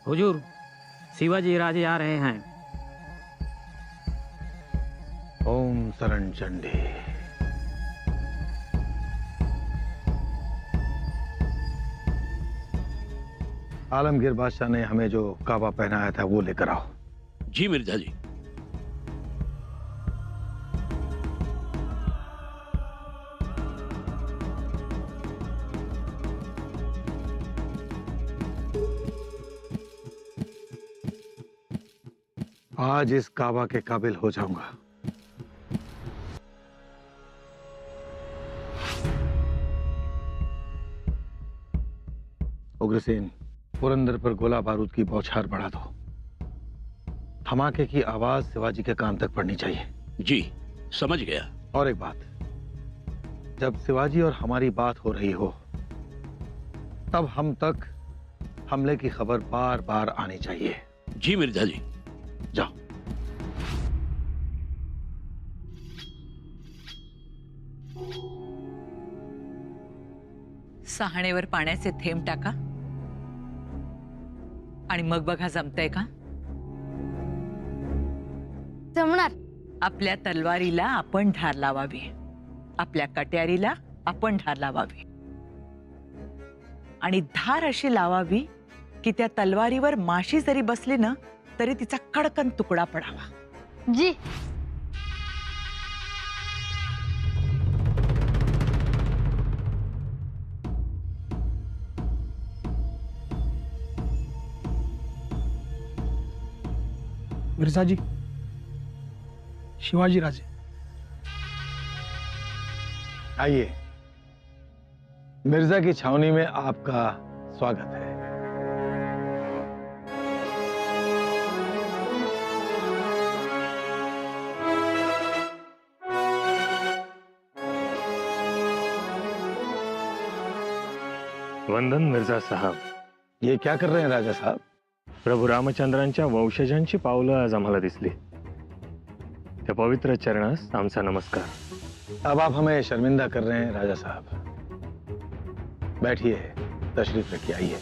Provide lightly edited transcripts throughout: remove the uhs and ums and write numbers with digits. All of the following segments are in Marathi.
हुजूर, शिवाजी राजे आ रहे हैं। ओम शरण चंडी। आलमगीर बादशाह ने हमें जो काबा पहनाया था वो लेकर आओ। जी मिर्जा जी। आज इस काबा के काबिल हो जाऊंगा। उग्रसेन, पुरंदर पर गोला बारूद की बौछार बढ़ा दो। धमाके की आवाज शिवाजी के कान तक पड़नी चाहिए। जी समझ गया। और एक बात, जब शिवाजी और हमारी बात हो रही हो तब हम तक हमले की खबर बार बार आनी चाहिए। जी मिर्जा जी। जाओ। सहाणेवर पाण्याचे थेंब टाका आणि मग बघा जमतंय का। जमणार। आपल्या तलवारीला आपण धार लावावी, आपल्या कट्यारीला आपण धार लावावी आणि धार अशी लावावी की त्या तलवारीवर माशी जरी बसली ना तरी तिचा कडकन तुकडा पडावा। जी। मिर्जा जी, शिवाजी राजे। आइए, मिर्जा की छावनी में आपका स्वागत है। वंदन मिर्जा साहब। ये क्या कर रहे हैं राजा साहब? प्रभू रामचंद्रांच्या वंशजांची पावलं आज आम्हाला दिसली, त्या पवित्र चरणास आमचा नमस्कार। अब आप हमें शर्मिंदा कर रहे हैं राजा साहब। बैठिए, तशरीफ रखिए, आइए।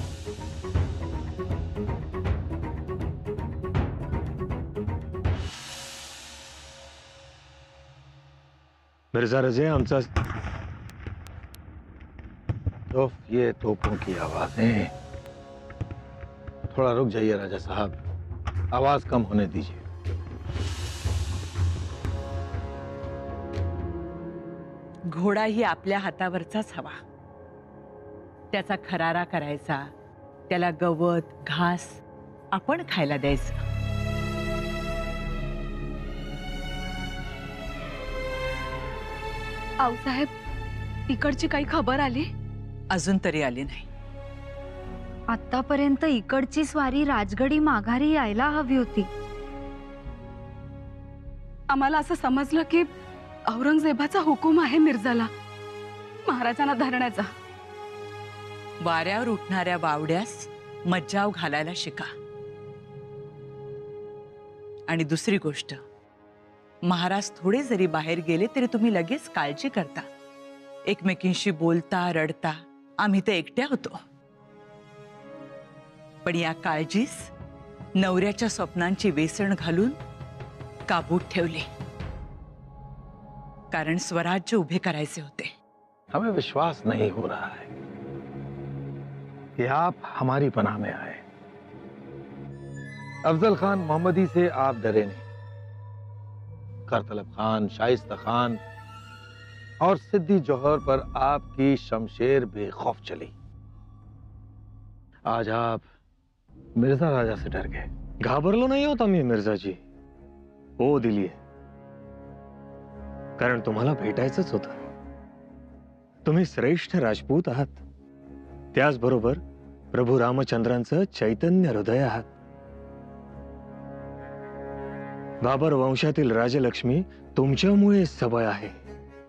मिर्जा रजे, आमचा तो ये तोपों की आवाजें। थोड़ा रुक जाइए राजा साहब, आवाज कम होने दीजिए। घोडा ही आपल्या हातावरचाच हवा, त्याचा खरारा करायचा, त्याला गवत घास आपण खायला द्यायचं। आऊसाहेब, इकडची काही खबर आली? अजून तरी आली नाही। आतापर्यंत इकडची स्वारी राजगडी माघारी यायला हवी होती। आम्हाला असं समजलं की औरंगजेबाचा हुकूम आहे मिर्जाला महाराजांना धरण्याचा। वाऱ्यावर उठणाऱ्या बावड्यास मज्जाव घालायला शिका। आणि दुसरी गोष्ट, महाराज थोडे जरी बाहेर गेले तरी तुम्ही लगेच काळजी करता, एकमेकींशी बोलता रडता। आम्ही तर एकट्या होतो, पण या काळजीस नवऱ्याच्या स्वप्नांची वेसण घालून काबूत ठेवले, कारण स्वराज्य उभे करायचे होते। हमें विश्वास नहीं हो रहा है कि आप हमारी पनाह में आए। अफजल खान मोहम्मदी से आप डरे नहीं। करतलब खान, शाइस्ता खान और सिद्दी जौहर पर आपकी शमशेर बेखौफ चली। आज आप मिर्जा राजा से डर गए। घाबरलो नाही होता मी मिर्जाजी, हो दिलीये, कारण तुम्हाला भेटायचंच होतं। तुम्ही श्रेष्ठ राजपूत आहात, त्याचबरोबर प्रभू रामचंद्रांचं चैतन्य हृदय आहात। बाबर वंशातील राजलक्ष्मी तुमच्यामुळे सबळ आहे।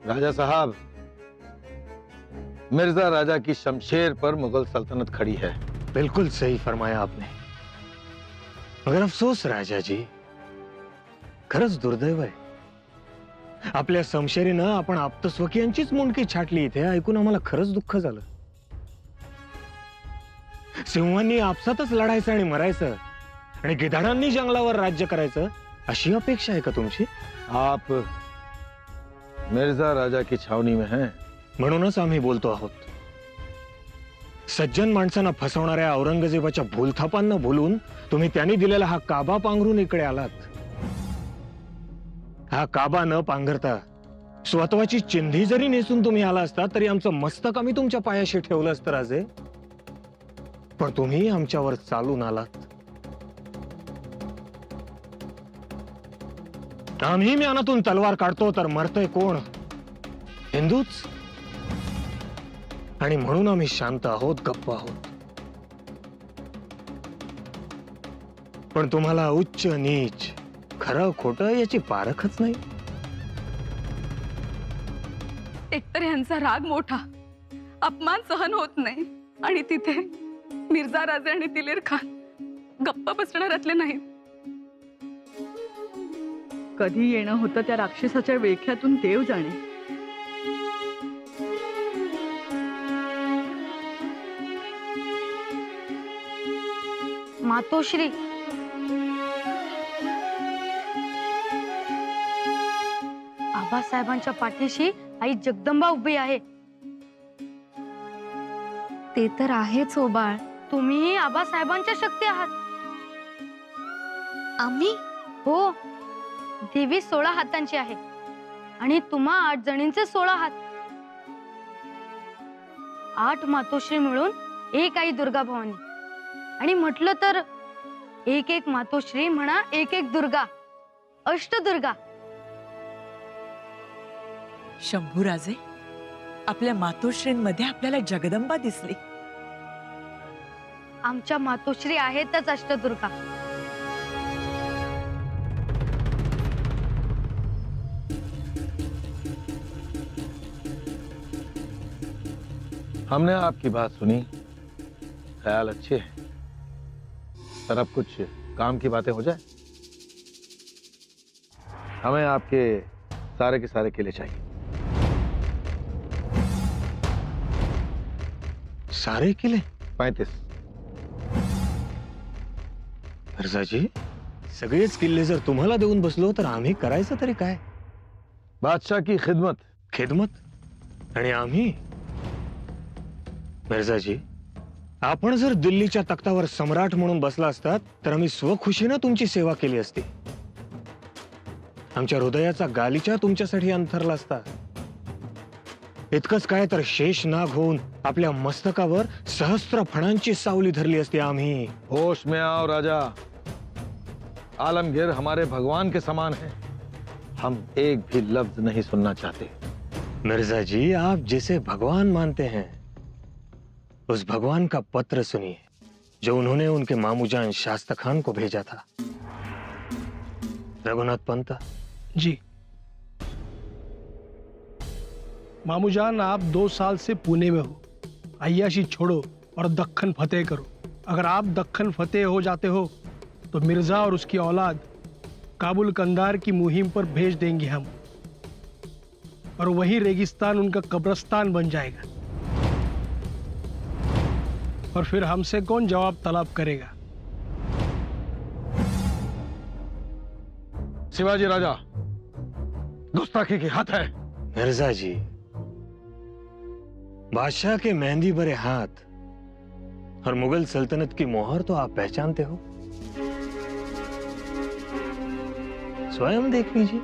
राजा साहब, मिर्जा राजा की शमशेर पर मुगल सल्तनत खड़ी है। बिल्कुल सही फरमाया आपने, मगर अफसोस राजा जी, खरंच दुर्दैव आहे, आपल्या समशेरीनं आपण आप्तस्वकीयांचीच मुंडकी छाटली इथे ऐकून आम्हाला खरंच दुःख झालं। सिंहांनी आपसातच लढायचं आणि मरायचं आणि गिधाडांनी जंगलावर राज्य करायचं अशी अपेक्षा आहे का तुमची? आप मिर्जा राजा की छावनी में हैं। म्हणूनच आम्ही बोलतो आहोत. सज्जन माणसांना फसवणाऱ्या औरंगजेबाच्या भूलथापांना बोलून तुम्ही त्यांनी दिलेला हा काबा पांघरून इकडे आलात. हा काबा न पांघरता स्वतःची चिंधी जरी नेसून तुम्ही आला असता तरी आमचं मस्तक आम्ही तुमच्या पायाशी ठेवलं असतं राजे. पण तुम्ही आमच्यावर चालून आलात. आम्ही म्यानातून तलवार काढतो तर मरतय कोण? हिंदूच. आणि म्हणून आम्ही शांत आहोत, गप्प आहोत. पण तुम्हाला उच्च नीच, खरं खोटं याची पारखच नाही. एकतर यांचा राग मोठा, अपमान सहन होत नाही, आणि तिथे मिर्झा राजे आणि दिलेर खान गप्प बसणाऱ्यातले नाहीत. कधी येणं होतं त्या राक्षसाच्या वेख्यातून देव जाणे. मातोश्री, आबासाहेबांच्या पाठीशी आई जगदंबा उभी आहे. ते तर आहेच हो बाळ. तुम्ही आबासाहेबांच्या शक्ती आहात. आम्ही हो, देवी 16 हातांची आहे आणि तुम्हा 8 जणींचे 16 हात. 8 मातोश्री मिळून एक आई दुर्गा भवानी. आणि म्हटलं तर एक एक मातोश्री म्हणा एक एक दुर्गा, अष्टदुर्गा. शंभूराजे, आपल्या मातोश्रींमध्ये आपल्याला जगदंबा दिसली. आमच्या मातोश्री आहेतच अष्टदुर्गा. हमने आपकी बात सुनी, ख्याल अच्छे हैं, पर अब कुछ काम की बातें हो जाए. हमें आपके सारे के सारे किले चाहिए. सारे किले? 35. मिर्जाजी, सगळेच किल्ले जर तुम्हाला देऊन बसलो तर आम्ही करायचं तरी काय? बादशाह की खिदमत. खिदमत? आणि आम्ही? मिर्जाजी, आपण जर दिल्लीच्या तख्तावर सम्राट म्हणून बसला असतात तर आम्ही स्वखुशीनं तुमची सेवा केली असती. आमच्या हृदयाचा गालिचा तुमच्यासाठी अंथरला असता. इतकंच काय तर शेष नाग होऊन आपल्या मस्तकावर सहस्त्र फणांची सावली धरली असती आम्ही. होश में आओ राजा. आलमगीर हमारे भगवान के समान है. हम एक भी लफ्ज नहीं सुनना चाहते. मिर्जाजी, आप जिसे भगवान मानते हैं उस भगवान का पत्र सुनिए जो उन्होंने उनके मामूजान शास्ता खान को भेजा था. रघुनाथ पंत जी। मामूजान, आप 2 साल से पुणे में हो. अय्याशी छोड़ो और दक्खन फतेह करो. अगर आप दक्खन फतेह हो जाते हो तो मिर्जा और उसकी औलाद काबुल कंधार की मुहिम पर भेज देंगे हम, और वही रेगिस्तान उनका कब्रिस्तान बन जाएगा. और फिर हमसे कौन जवाब तलब करेगा? शिवाजी राजा, गुस्ताखी की हद है. मिर्जा जी, बादशाह के मेहंदी भरे हाथ और मुगल सल्तनत की मोहर तो आप पहचानते हो. स्वयं देख लीजिए.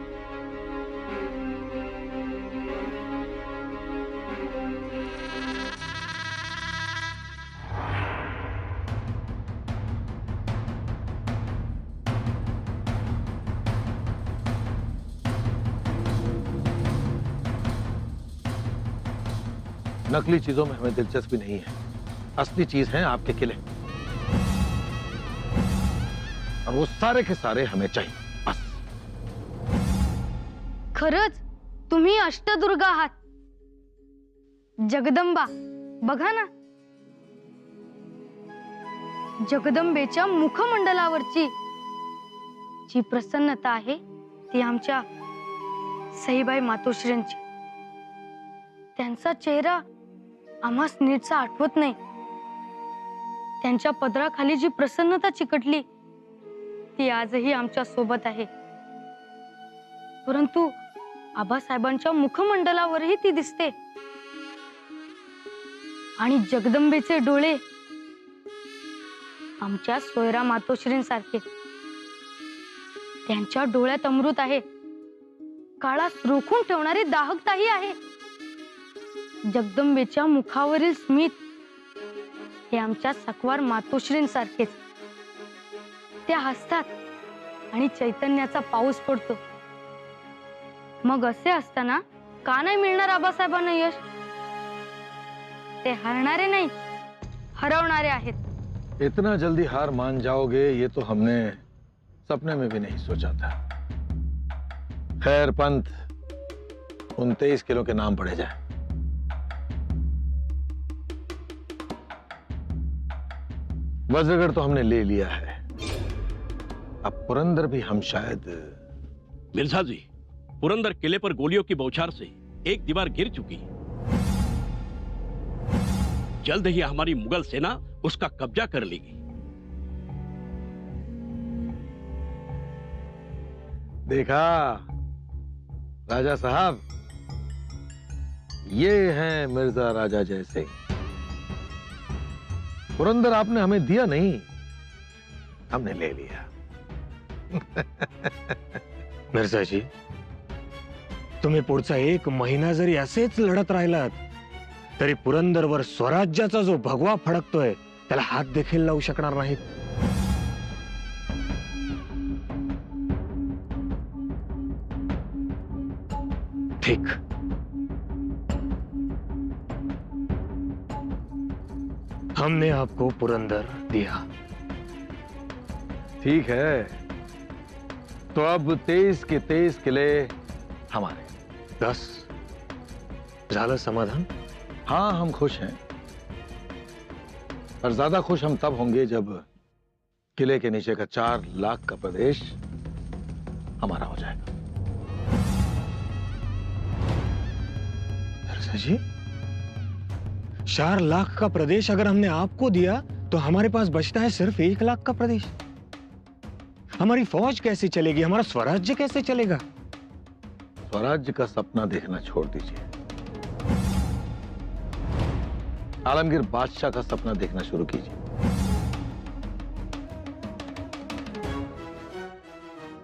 नकली चीजों में हमें दिलचस्पी नहीं है. असली चीज है आपके किले, और वो सारे के सारे हमें चाहिए. बस. खरंच तुम्ही अष्टदुर्गा आहात. जगदंबा बघा ना, जगदंबेच्या मुखमंडलावरची जी प्रसन्नता आहे ती आमच्या सईबाई मातोश्रींची. त्यांचा चेहरा आम्हास नीटसा आठवत नाही. त्यांच्या पदराखाली जी प्रसन्नता चिकटली ती आजही आमच्या सोबत आहे. परंतु आबासाहेबांच्या मुखमंडलावरही ती दिसते. आणि जगदंबेचे डोळे आमच्या सोयरा मातोश्रींसारखे. त्यांच्या डोळ्यात अमृत आहे. काळास रोखून ठेवणारी दाहकताही आहे. जगदंबेच्या मुखावरील स्मित हे आमच्या सकवार मातोश्रींसारखेच. त्या हसतात आणि चैतन्याचा पाऊस पडतो. मग असे असताना का नाही मिळणार आबासाहेबांना यश? ते हरणारे नाही, हरवणारे आहेत. इतना जल्दी हार मान जाओगे ये तो हमने सपने में भी नहीं सोचा था. खैर पंत, उन 23 किलो के नाम पढ़े जाए. वज्रगढ़ तो हमने ले लिया है. अब पुरंदर भी हम शायद. मिर्जा जी, पुरंदर किले पर गोलियों की बौछार से एक दीवार गिर चुकी. जल्द ही हमारी मुगल सेना उसका कब्जा कर लेगी. देखा राजा साहब, ये हैं मिर्जा राजा जैसे. पुरंदर आपने हमें दिया नहीं, हमने ले लिया. मिर्जाजी, तुम्ही पुढचा 1 महिना जरी असेच लढत राहिलात तरी पुरंदरवर स्वराज्याचा जो भगवा फडकतोय त्याला हात देखील लावू शकणार नाहीत. ठीक. हमने आपको पुरंदर दिया. ठीक है, तो अब 23 के 23 किले हमारे. 10 झालं समाधान? हाँ, हम खुश हैं. और ज्यादा खुश हम तब होंगे जब किले के नीचे का 4 लाख का प्रदेश हमारा हो जाएगा. जी, 4 लाख का प्रदेश अगर हमने आपको दिया तो हमारे पास बचता है सिर्फ 1 लाख का प्रदेश. हमारी फौज कैसे चलेगी? हमारा स्वराज्य कैसे चलेगा? स्वराज्य का सपना देखना छोड़ दीजिए. आलमगीर बादशाह का सपना देखना शुरू कीजिए.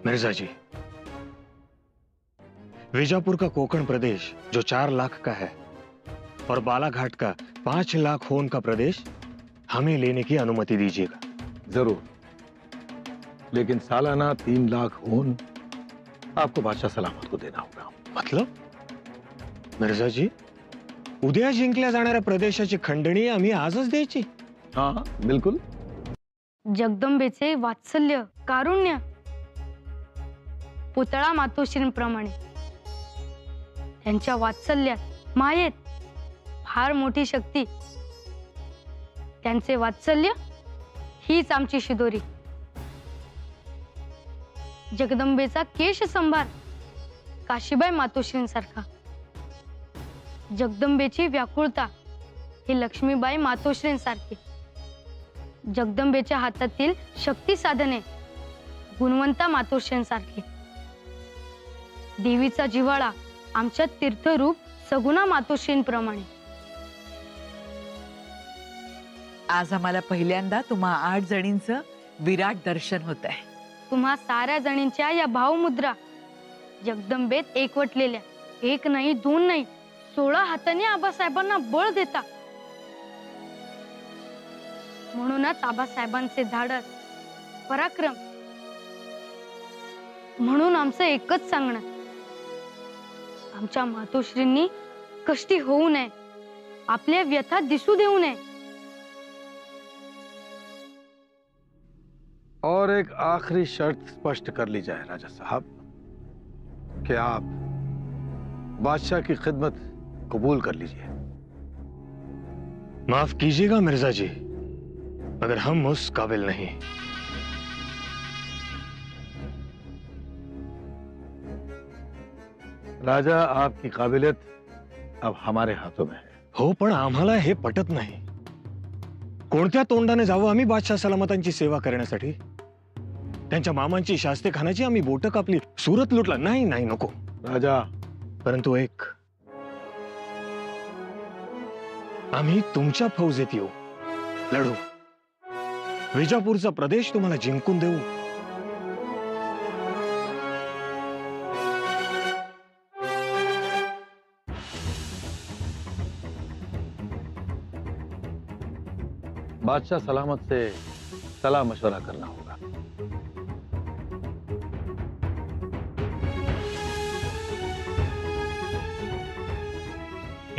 मिर्जा जी, बीजापुर का कोकण प्रदेश जो 4 लाख का है और बालाघाट का 5 लाख होन का प्रदेश हमें लेने की अनुमति दीजिएगा. जरूर, लेकिन सालाना 3 लाख होन आपको बादशाह सलामत को देना होगा. मतलब? मिर्जा जी, उद्या जिंकल्या जाणाऱ्या प्रदेशाची खंडणी आम्ही आजच द्यायची? हाँ बिल्कुल. जगदंबेचे वात्सल्य, कारुण्य पुतळा मातोश्रींप्रमाणे त्यांच्या वात्सल्यात, मायेत फार मोठी शक्ती. त्यांचे वात्सल्य हीच आमची शिदोरी. जगदंबेचा केश संभार काशीबाई मातोश्रींसारखा. जगदंबेची व्याकुळता ही लक्ष्मीबाई मातोश्रींसारखी. जगदंबेच्या हातातील शक्ती साधने गुणवंता मातोश्रींसारखी. देवीचा जिव्हाळा आमच्या तीर्थरूप सगुणा मातोश्रींप्रमाणे. आज आम्हाला पहिल्यांदा तुम्हा 8 जणींचं विराट दर्शन होत आहे. तुम्हा साऱ्या जणींच्या या भावमुद्रा जगदंबेत एकवटलेल्या, 1 नाही 2 नाही 16 हाताने आबासाहेबांना बळ देता. म्हणूनच आबासाहेबांचे धाडस, पराक्रम. म्हणून आमचं एकच सांगणं, आमच्या मातोश्रींनी कष्टी होऊ नये, आपल्या व्यथा दिसू देऊ नये. और एक आखिरी शर्त स्पष्ट कर ली जाए राजा साहब कि आप बादशाह की खिदमत कबूल कर लीजिए. माफ कीजिएगा मिर्जा जी, मगर हम उस काबिल नहीं. राजा, आपकी काबिलियत अब हमारे हाथों में है. हो, पण आम्हाला हे पटत नाही. कोणत्या तोंडाने जावं आम्ही बादशाह सलामतांची सेवा करण्यासाठी? त्यांच्या मामांची शास्तेखानाची आम्ही बोट कापली, सुरत लुटला. नाही नाही, नको राजा, परंतु एक, आम्ही तुमच्या फौजेत येऊ, लढू, विजापूरचा प्रदेश तुम्हाला जिंकून देऊ. बादशाह सलामत से सलाह मशवरा करना होगा.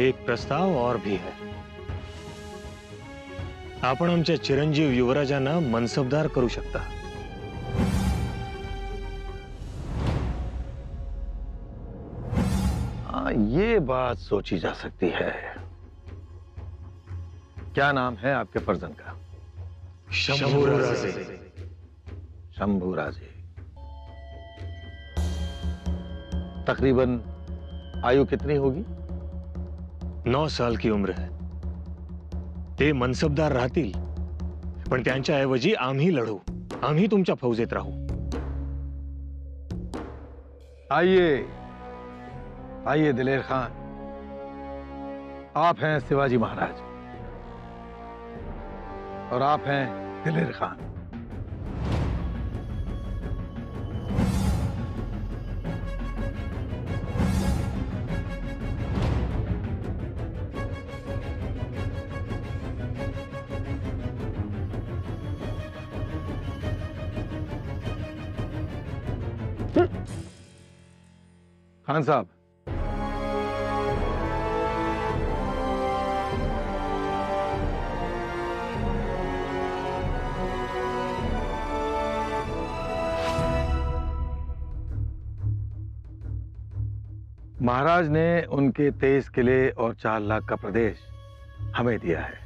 एक प्रस्ताव और भी है. आपण आमच्या चिरंजीव युवराजांना मनसबदार करू शकता. हाँ, ये बात सोची जा सकती है. क्या नाम है आपके फर्जंद का? शंभूराजे. शंभूराजे. तकरीबन आयु कितनी होगी? 9 साल की उम्र है. ते मनसबदार राहतील, पण त्यांच्या ऐवजी आम्ही लढू, आम्ही तुमच्या फौजेत राहू. आइए आइए दिलेर खान, आप हैं शिवाजी महाराज और आप हैं दिलेर खान. खान साहब, महाराज ने उनके 23 किले और 4 लाख का प्रदेश हमें दिया है.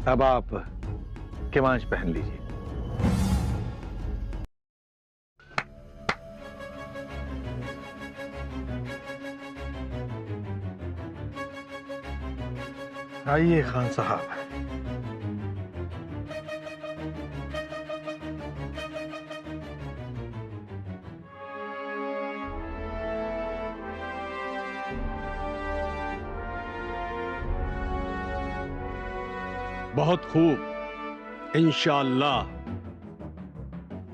अब आप केवांश पहन लीजिए. आइए खान साहब. बहुत खूब, इंशाअल्लाह।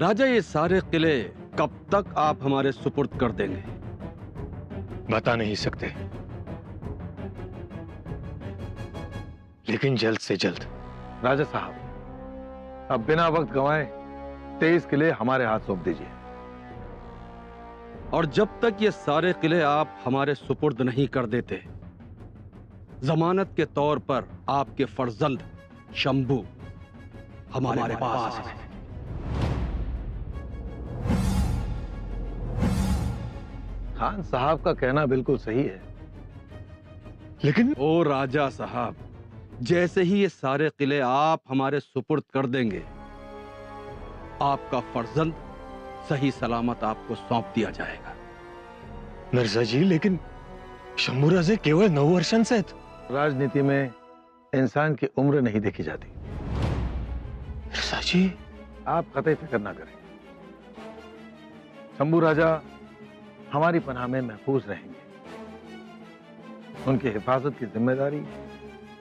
राजा, ये सारे किले कब तक आप हमारे सुपुर्द कर देंगे? बता नहीं सकते, लेकिन जल्द से जल्द. राजा साहब, अब बिना वक्त गंवाए 23 किले हमारे हाथ सौंप दीजिए. और जब तक ये सारे किले आप हमारे सुपुर्द नहीं कर देते, जमानत के तौर पर आपके फर्जंद शंभू हमारे पास है। खान साहब का कहना बिल्कुल सही है, लेकिन ओ राजा साहब, जैसे ही ये सारे किले आप हमारे सुपुर्द कर देंगे, आपका फर्जंद सही सलामत आपको सौंप दिया जाएगा। मिर्जा जी, लेकिन शंभूराजे केवळ 9 वर्षांचे आहेत. राजनीति में इंसान की उम्र नहीं देखी जाती. मिर्जा जी, आप कतई फिक्र ना करें. शंभू राजा हमारी पनाह में महफूज रहेंगे. उनकी हिफाजत की जिम्मेदारी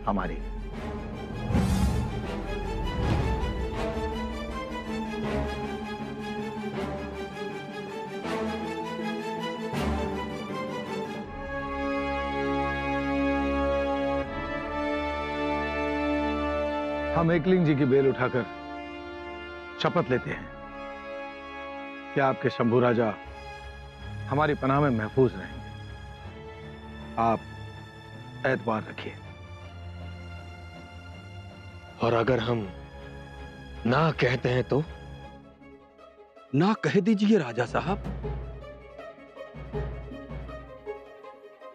हमारी है. हम एकलिंग जी की बेल उठाकर शपथ लेते हैं कि आपके शंभू राजा हमारी पनाह में महफूज रहेंगे. आप एतबार रखिए. और अगर हम ना कहते हैं तो? ना कह दीजिए राजा साहब.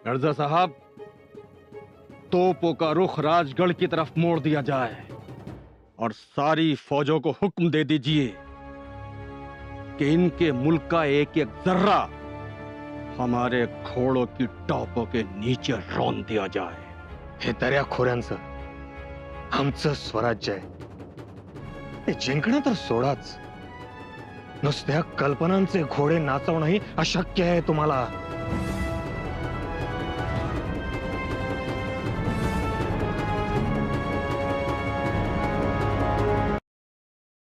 मिर्जा साहब, तोपों का रुख राजगढ़ की तरफ मोड़ दिया जाए और सारी फौजों को हुक्म दे दीजिए कि इनके मुल्क का एक एक जर्रा हमारे घोड़ों की टॉपों के नीचे रौंद दिया जाए। हे दर्या खोऱ्यांचं आमचं स्वराज्य आहे, ते जिंकणं तर सोडाच, नुसत्या कल्पनांचे घोडे नाचवणंही अशक्य आहे तुम्हाला.